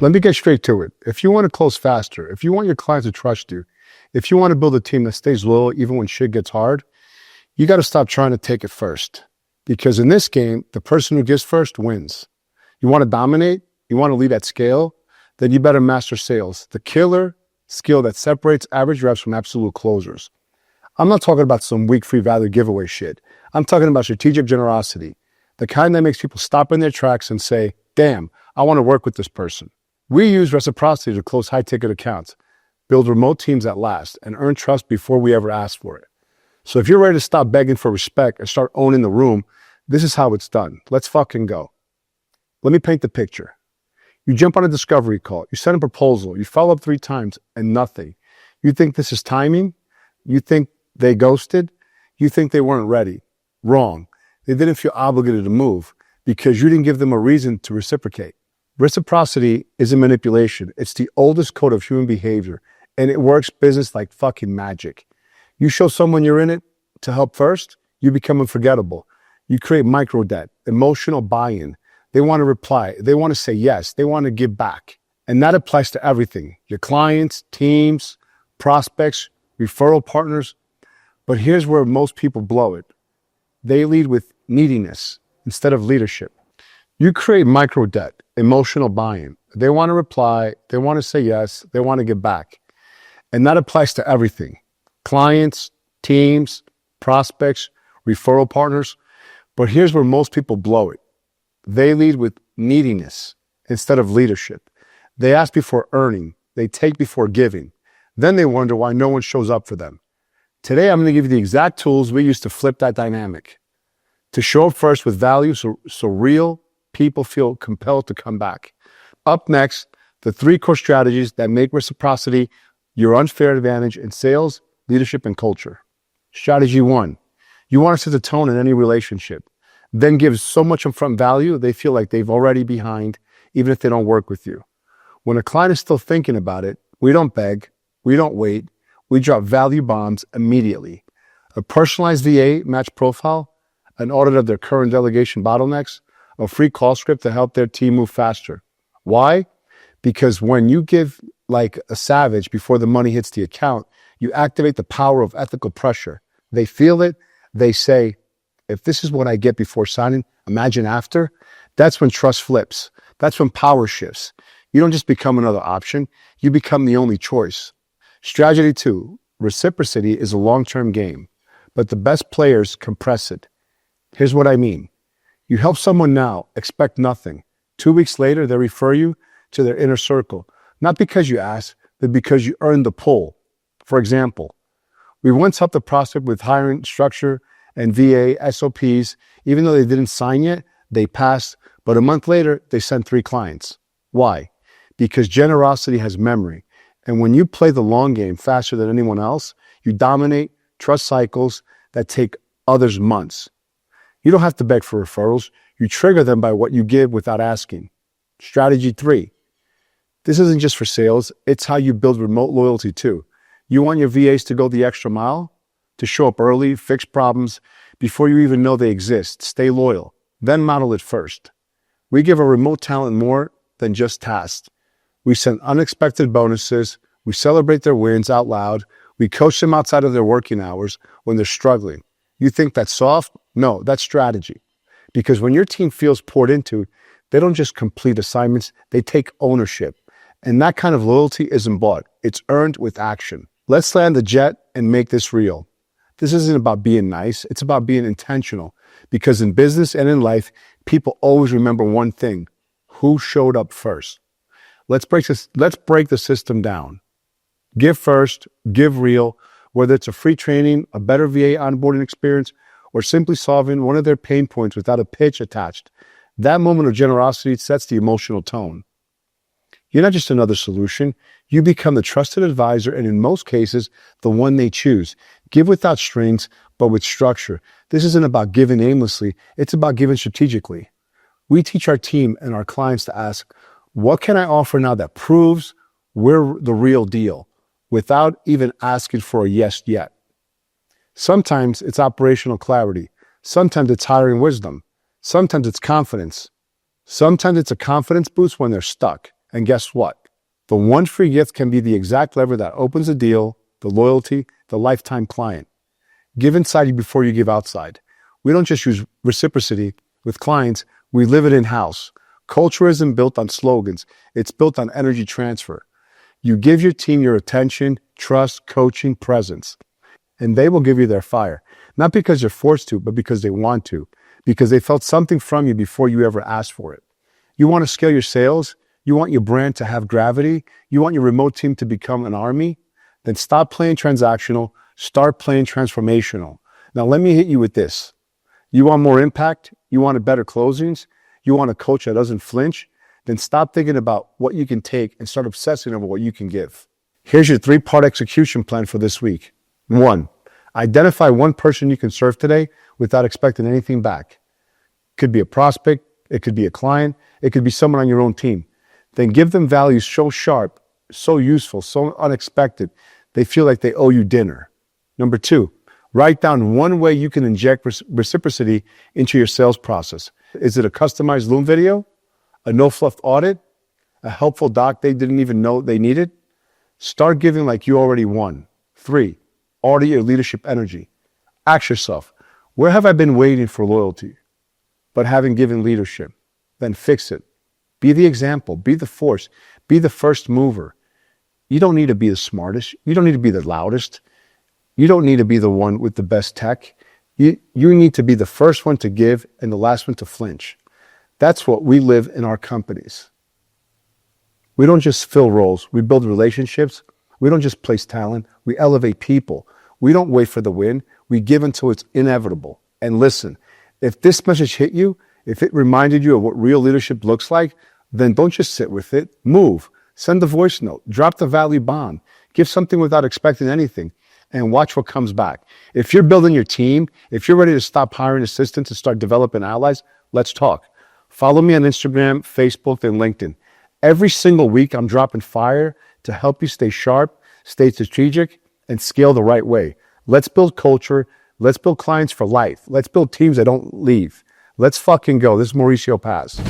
Let me get straight to it. If you want to close faster, if you want your clients to trust you, if you want to build a team that stays loyal even when shit gets hard, you got to stop trying to take it first. Because in this game, the person who gives first wins. You want to dominate? You want to lead at scale? Then you better master sales, the killer skill that separates average reps from absolute closers. I'm not talking about some weak free value giveaway shit. I'm talking about strategic generosity, the kind that makes people stop in their tracks and say, damn, I want to work with this person. We use reciprocity to close high-ticket accounts, build remote teams that last, and earn trust before we ever ask for it. So if you're ready to stop begging for respect and start owning the room, this is how it's done. Let's fucking go. Let me paint the picture. You jump on a discovery call, you send a proposal, you follow up 3 times, and nothing. You think this is timing? You think they ghosted? You think they weren't ready? Wrong. They didn't feel obligated to move because you didn't give them a reason to reciprocate. Reciprocity isn't manipulation. It's the oldest code of human behavior, and it works business like fucking magic. You show someone you're in it to help first, you become unforgettable. You create micro debt, emotional buy-in. They want to reply. They want to say yes. They want to give back. And that applies to everything. Your clients, teams, prospects, referral partners. But here's where most people blow it. They lead with neediness instead of leadership. You create micro debt, emotional buy-in. They want to reply. They want to say yes. They want to give back. And that applies to everything. Clients, teams, prospects, referral partners. But here's where most people blow it. They lead with neediness instead of leadership. They ask before earning. They take before giving. Then they wonder why no one shows up for them. Today, I'm going to give you the exact tools we use to flip that dynamic. To show up first with value so real people feel compelled to come back. Up next, the 3 core strategies that make reciprocity your unfair advantage in sales, leadership, and culture. Strategy 1. You want to set the tone in any relationship. Then give so much upfront value, they feel like they've already behind, even if they don't work with you. When a client is still thinking about it, we don't beg, we don't wait, we drop value bombs immediately. A personalized VA match profile, an audit of their current delegation bottlenecks, a free call script to help their team move faster. Why? Because when you give like a savage before the money hits the account, you activate the power of ethical pressure. They feel it. They say, if this is what I get before signing, imagine after. That's when trust flips. That's when power shifts. You don't just become another option. You become the only choice. Strategy 2, reciprocity is a long-term game, but the best players compress it. Here's what I mean. You help someone now, expect nothing. 2 weeks later, they refer you to their inner circle, not because you asked, but because you earned the pull. For example, we once helped a prospect with hiring structure and VA SOPs. Even though they didn't sign yet, they passed, but a month later, they sent 3 clients. Why? Because generosity has memory. And when you play the long game faster than anyone else, you dominate trust cycles that take others months. You don't have to beg for referrals. You trigger them by what you give without asking. Strategy 3. This isn't just for sales. It's how you build remote loyalty too. You want your VAs to go the extra mile, to show up early, fix problems before you even know they exist. Stay loyal. Then model it first. We give our remote talent more than just tasks. We send unexpected bonuses. We celebrate their wins out loud. We coach them outside of their working hours when they're struggling. You think that's soft? No, that's strategy. Because when your team feels poured into, they don't just complete assignments, they take ownership. And that kind of loyalty isn't bought. It's earned with action. Let's land the jet and make this real. This isn't about being nice. It's about being intentional. Because in business and in life, people always remember one thing: who showed up first. Let's break the system down. Give first, give real, whether it's a free training, a better VA onboarding experience, or simply solving one of their pain points without a pitch attached. That moment of generosity sets the emotional tone. You're not just another solution. You become the trusted advisor, and in most cases, the one they choose. Give without strings, but with structure. This isn't about giving aimlessly. It's about giving strategically. We teach our team and our clients to ask, what can I offer now that proves we're the real deal, without even asking for a yes yet? Sometimes it's operational clarity. Sometimes it's hiring wisdom. Sometimes it's confidence. Sometimes it's a confidence boost when they're stuck. And guess what? The one free gift can be the exact lever that opens the deal, the loyalty, the lifetime client. Give inside you before you give outside. We don't just use reciprocity with clients, we live it in-house. Culture isn't built on slogans, it's built on energy transfer. You give your team your attention, trust, coaching, presence, and they will give you their fire. Not because you're forced to, but because they want to, because they felt something from you before you ever asked for it. You want to scale your sales? You want your brand to have gravity? You want your remote team to become an army? Then stop playing transactional, start playing transformational. Now let me hit you with this. You want more impact? You want better closings? You want a coach that doesn't flinch? Then stop thinking about what you can take and start obsessing over what you can give. Here's your 3-part execution plan for this week. 1, identify one person you can serve today without expecting anything back. Could be a prospect, it could be a client, it could be someone on your own team. Then give them value so sharp, so useful, so unexpected, they feel like they owe you dinner. Number 2, write down one way you can inject reciprocity into your sales process. Is it a customized Loom video? A no-fluff audit? A helpful doc they didn't even know they needed? Start giving like you already won. 3, audit your leadership energy. Ask yourself, where have I been waiting for loyalty, but haven't given leadership? Then fix it. Be the example, be the force, be the first mover. You don't need to be the smartest. You don't need to be the loudest. You don't need to be the one with the best tech. You need to be the first one to give and the last one to flinch. That's what we live in our companies. We don't just fill roles. We build relationships. We don't just place talent. We elevate people. We don't wait for the win. We give until it's inevitable. And listen, if this message hit you, if it reminded you of what real leadership looks like, then don't just sit with it. Move. Send a voice note. Drop the value bomb. Give something without expecting anything. And watch what comes back. If you're building your team, if you're ready to stop hiring assistants and start developing allies, let's talk. Follow me on Instagram, Facebook, and LinkedIn. Every single week, I'm dropping fire to help you stay sharp, stay strategic, and scale the right way. Let's build culture. Let's build clients for life. Let's build teams that don't leave. Let's fucking go. This is Mauricio Paz.